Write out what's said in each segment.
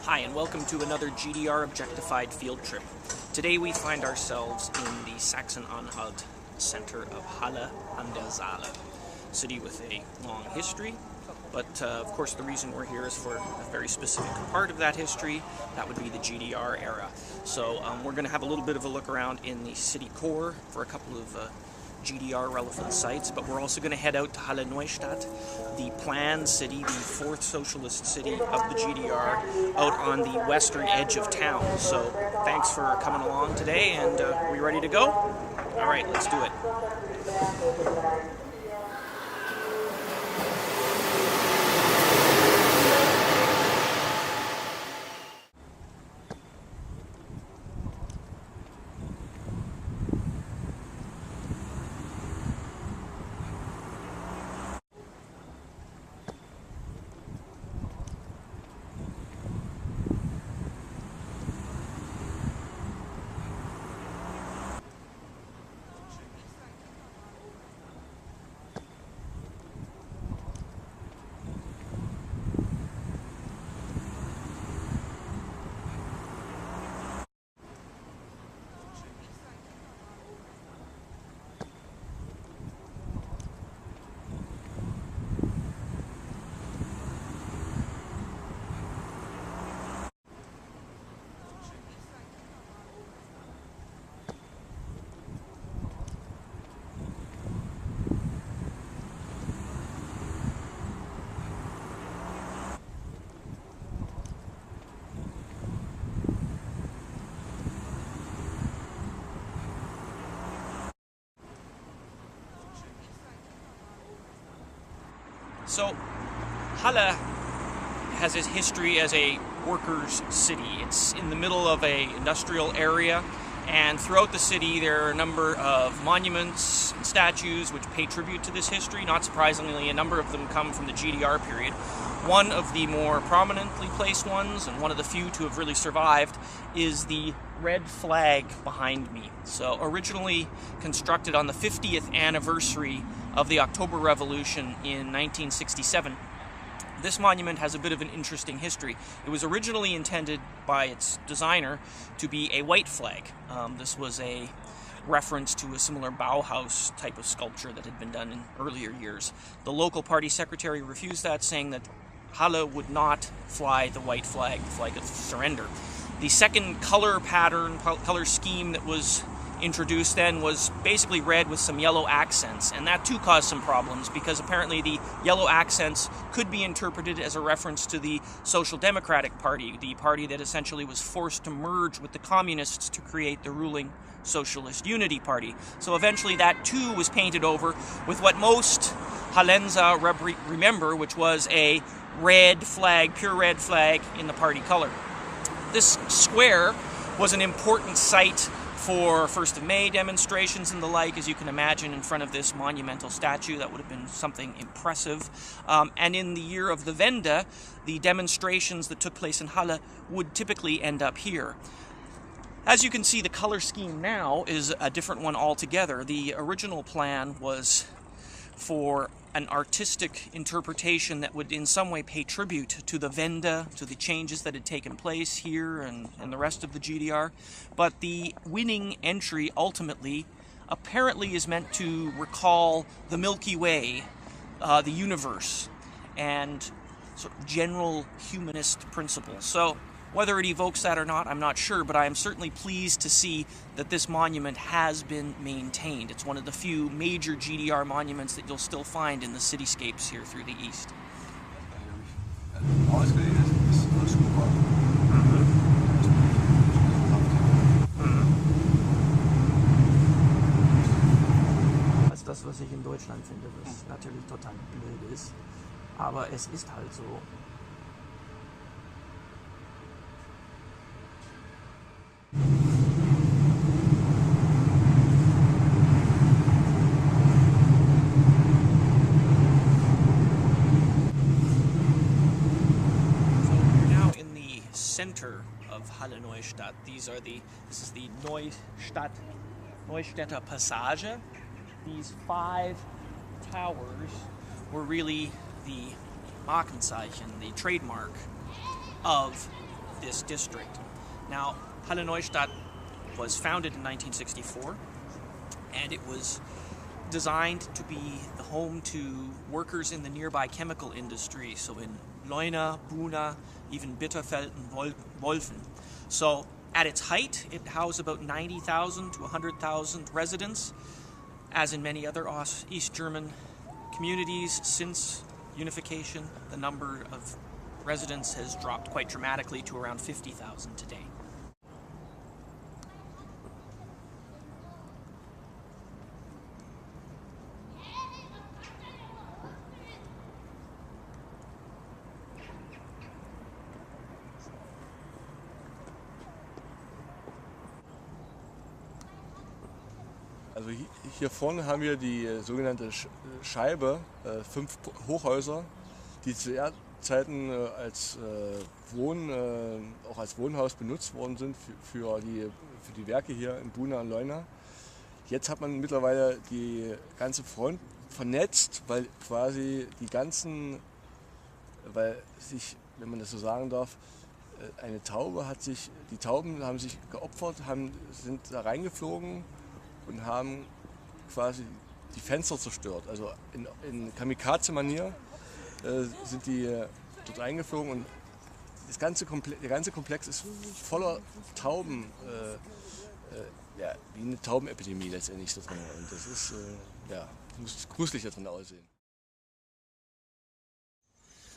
Hi, and welcome to another GDR Objectified field trip. Today we find ourselves in the Sachsen-Anhalt center of Halle an der Saale, a city with a long history, but of course the reason we're here is for a very specific part of that history. That would be the GDR era. So we're going to have a little bit of a look around in the city core for a couple of GDR relevant sites, but we're also going to head out to Halle-Neustadt, the planned city, the fourth socialist city of the GDR, out on the western edge of town. So thanks for coming along today, and are we ready to go? All right, let's do it. So, Halle has its history as a workers' city. It's in the middle of an industrial area, and throughout the city there are a number of monuments and statues which pay tribute to this history. Not surprisingly, a number of them come from the GDR period. One of the more prominently placed ones, and one of the few to have really survived, is the red flag behind me. So originally constructed on the 50th anniversary of the October Revolution in 1967. This monument has a bit of an interesting history. It was originally intended by its designer to be a white flag. This was a reference to a similar Bauhaus type of sculpture that had been done in earlier years. The local party secretary refused that, saying that Halle would not fly the white flag, the flag of surrender. The second color pattern, color scheme that was introduced then was basically red with some yellow accents, and that too caused some problems because apparently the yellow accents could be interpreted as a reference to the Social Democratic Party, the party that essentially was forced to merge with the communists to create the ruling Socialist Unity Party. So eventually that too was painted over with what most Hallenser remember, which was a red flag, pure red flag in the party color. This square was an important site for 1st of May demonstrations and the like. As you can imagine, in front of this monumental statue, that would have been something impressive. And in the year of the Wende, the demonstrations that took place in Halle would typically end up here. As you can see, the color scheme now is a different one altogether. The original plan was for an artistic interpretation that would in some way pay tribute to the Wende, to the changes that had taken place here and the rest of the GDR. But the winning entry ultimately apparently is meant to recall the Milky Way, the universe, and sort of general humanist principles. So whether it evokes that or not, I'm not sure, but I am certainly pleased to see that this monument has been maintained. It's one of the few major GDR monuments that you'll still find in the cityscapes here through the east. Als das, was ich in Deutschland finde, was natürlich total blöd ist, aber es ist halt so. Center of Halle-Neustadt. This is the Neustädter Passage. These 5 towers were really the Markenzeichen, the trademark of this district. Now, Halle-Neustadt was founded in 1964, and it was designed to be the home to workers in the nearby chemical industry, so in Leuna, Buna, even Bitterfeld and Wolfen. So at its height, it housed about 90,000 to 100,000 residents. As in many other East German communities, since unification, the number of residents has dropped quite dramatically to around 50,000 today. Also hier vorne haben wir die sogenannte Scheibe, 5 Hochhäuser, die zu Zeiten auch als Wohnhaus benutzt worden sind für die Werke hier in Buna und Leuna. Jetzt hat man mittlerweile die ganze Front vernetzt, weil quasi wenn man das so sagen darf, die Tauben haben sich geopfert, sind da reingeflogen und haben quasi die Fenster zerstört. Also in Kamikaze-Manier sind die dort eingeflogen und der ganze Komplex ist voller Tauben, wie eine Taubenepidemie letztendlich da drin. Und das ist, muss gruselig da drin aussehen.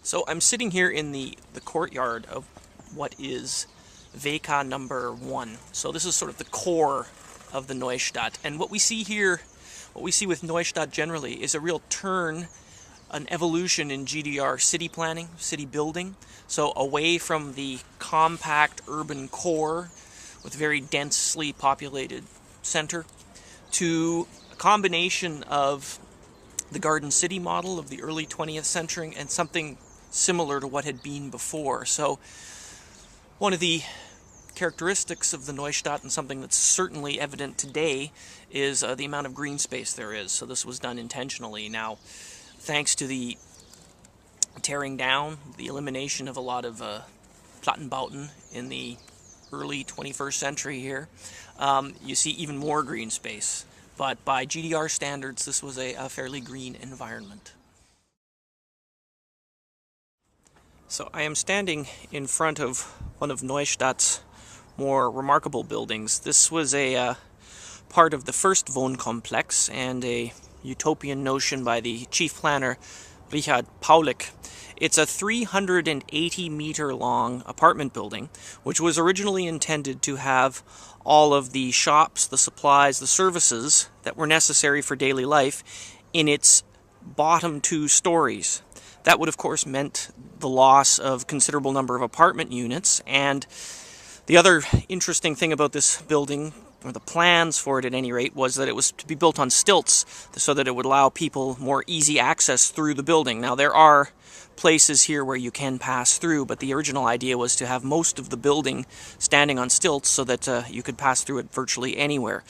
So I'm sitting here in the courtyard of what is VK number 1. So this is sort of the core of the Neustadt. And what we see here, what we see with Neustadt generally, is a real turn, an evolution in GDR city planning, city building. So away from the compact urban core with very densely populated center to a combination of the garden city model of the early 20th century and something similar to what had been before. So one of the characteristics of the Neustadt, and something that's certainly evident today, is the amount of green space there is. So this was done intentionally. Now, thanks to the tearing down, the elimination of a lot of Plattenbauten in the early 21st century here, you see even more green space. But by GDR standards, this was a fairly green environment. So I am standing in front of one of Neustadt's more remarkable buildings. This was a part of the first Wohnkomplex and a utopian notion by the chief planner Richard Paulik. It's a 380-meter-long apartment building, which was originally intended to have all of the shops, the supplies, the services that were necessary for daily life in its bottom 2 stories. That would, of course, meant the loss of considerable number of apartment units. And the other interesting thing about this building, or the plans for it at any rate, was that it was to be built on stilts so that it would allow people more easy access through the building. Now, there are places here where you can pass through, but the original idea was to have most of the building standing on stilts so that you could pass through it virtually anywhere.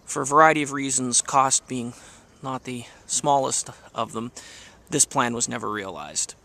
For a variety of reasons, cost being not the smallest of them, this plan was never realized.